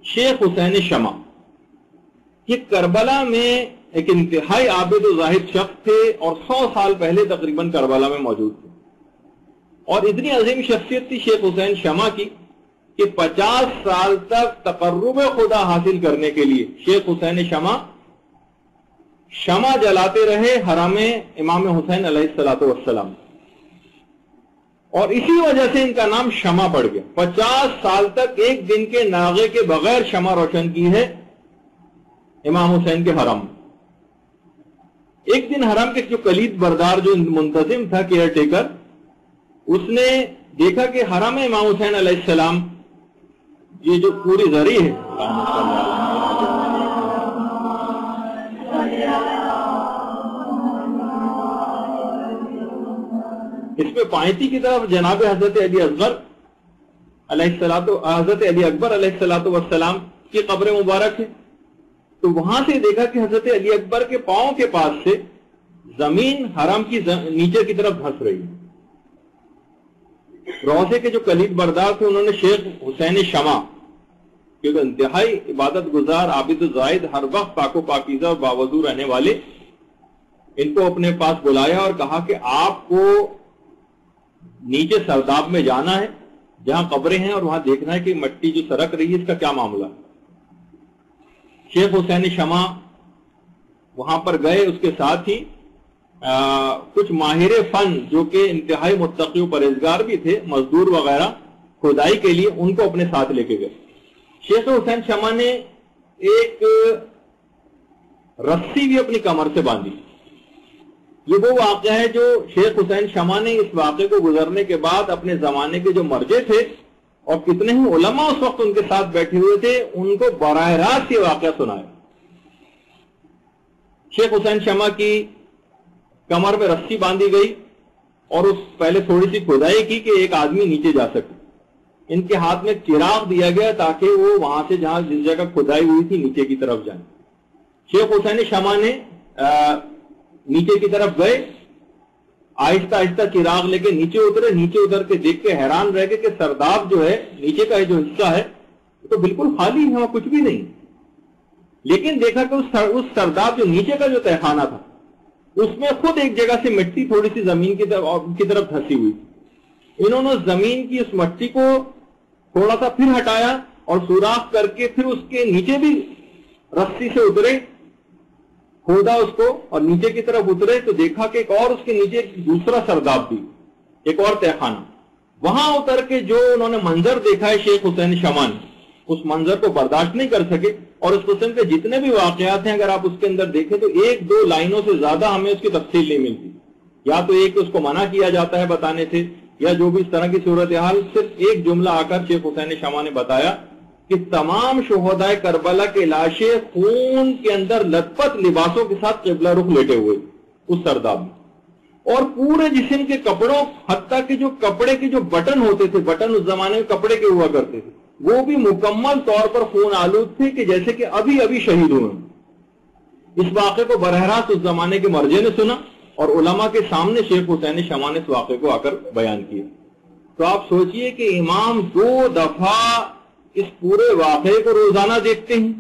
شیخ حسین شمع یہ کربلا میں ایک انتہائی عابد و زاہد شخص تھے اور 100 سال پہلے تقریباً کربلا میں موجود تھے، اور اتنی عظیم شخصیت تھی شیخ حسین شمع کی کہ 50 سال تک تقرب خدا حاصل کرنے کے لیے شیخ حسین شمع جلاتے رہے حرم امام حسین علیہ السلام، اور اسی وجہ سے ان کا نام شمع پڑ گیا۔ 50 سال تک ایک دن کے ناغے کے بغیر شمع روشن کی ہے امام حسین کے حرم۔ ایک دن حرم کے جو کلید بردار جو منتظم تھا، کیئر ٹیکر، اس نے دیکھا کہ حرم امام حسین علیہ السلام یہ جو پوری زری ہے اس پہ پائنتی کی طرف جناب حضرت علی اصغر حضرت علی اکبر علیہ السلام کی قبر مبارک ہے، تو وہاں سے دیکھا کہ حضرت علی اکبر کے پاؤں کے پاس سے زمین حرم کی نیچے کی طرف دھس رہی ہے۔ روضے کے جو کلید بردار تھے انہوں نے شیخ حسین شمع کیونکہ انتہائی عبادت گزار عابد زاہد ہر وقت پاک و پاکیزہ اور باوضو رہنے والے، ان کو اپنے پاس بلایا اور کہا کہ آپ کو نیچے سرداب میں جانا ہے جہاں قبریں ہیں اور وہاں دیکھنا ہے کہ مٹی جو سرک رہی ہے اس کا کیا معاملہ ہے۔ شیخ حسین شمع وہاں پر گئے، اس کے ساتھ ہی کچھ ماہر فن جو کہ انتہائی متقی و پرہیزگار بھی تھے، مزدور وغیرہ کھدائی کے لیے، ان کو اپنے ساتھ لے کے گئے۔ شیخ حسین شمع نے ایک رسی بھی اپنی کمر سے باندھی۔ یہ وہ واقعہ ہے جو شیخ حسین شمع نے اس واقعے کو گزرنے کے بعد اپنے زمانے کے جو مرجع تھے اور کتنے ہی علماء اس وقت ان کے ساتھ بیٹھے ہوئے تھے، ان کو براہ راست یہ واقعہ سنایا۔ شیخ حسین شمع کی کمر میں رسی باندھی گئی اور اس پہلے تھوڑی سی کھدائی کی کہ ایک آدمی نیچے جا سکے۔ ان کے ہاتھ میں چراغ دیا گیا تاکہ وہ وہاں سے جہاں جس جگہ کھدائی ہوئی تھی نیچے کی طرف جائیں۔ شیخ حسین شمع نے نیچے کی طرف گئے، آہستہ آہستہ چراغ لے کے نیچے اترے۔ نیچے اتر کے دیکھ کے حیران رہ گئے کہ سرداب جو ہے نیچے کا جو حصہ ہے تو بالکل خالی ہے، وہاں کچھ بھی نہیں۔ لیکن دیکھا کہ اس سرداب جو نیچے کا جو تہخانہ تھا اس میں خود ایک جگہ سے مٹی تھوڑی سی زمین کی طرف دھسی ہوئی تھی۔ انہوں نے زمین کی اس مٹی کو تھوڑا سا پھر ہٹایا اور سوراخ کر کے پھر اس کے نیچے بھی رسی سے اترے، کھودا اس کو اور نیچے کی طرف اترے تو دیکھا کہ ایک اور اس کے نیچے دوسرا سرداب بھی، ایک اور تہخانہ۔ وہاں اتر کے جو انہوں نے منظر دیکھا ہے شیخ حسین شمع نے، اس منظر کو برداشت نہیں کر سکے، اور اس قسم کے جتنے بھی واقعات ہیں اگر آپ اس کے اندر دیکھیں تو ایک دو لائنوں سے زیادہ ہمیں اس کی تفصیل نہیں ملتی، یا تو ایک اس کو منع کیا جاتا ہے بتانے سے، یا جو بھی اس طرح کی صورتحال صرف ایک جملہ آ کر شیخ حسین شمع نے بتایا کہ تمام شہدائے کربلا کے لاشیں خون کے اندر لت پت لباسوں کے ساتھ قبلہ رخ لیٹے ہوئے اس سرداب میں، اور پورے جسم کے کپڑوں، حتیٰ کہ جو کپڑے کے جو بٹن ہوتے تھے، بٹن اس زمانے میں کپڑے کے ہوا کرتے تھے، وہ بھی مکمل طور پر خون آلود تھے کہ جیسے کہ ابھی ابھی شہید ہوئے۔ اس واقعے کو براہ راست اس زمانے کے مرجع نے سنا اور علماء کے سامنے شیخ حسین شمع نے اس واقعے کو آ کر بیان کیا۔ تو آپ سوچئے کہ امام 2 دفعہ اس پورے واقعے کو روزانہ دیکھتے ہیں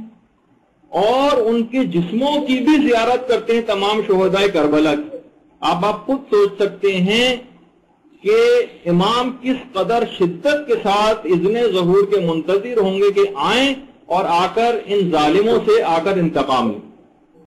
اور ان کے جسموں کی بھی زیارت کرتے ہیں، تمام شہدائے کربلا کی۔ آپ خود سوچ سکتے ہیں کہ امام کس قدر شدت کے ساتھ اذن ظہور کے منتظر ہوں گے کہ آئیں اور آ کر ان ظالموں سے آ کر انتقام لیں۔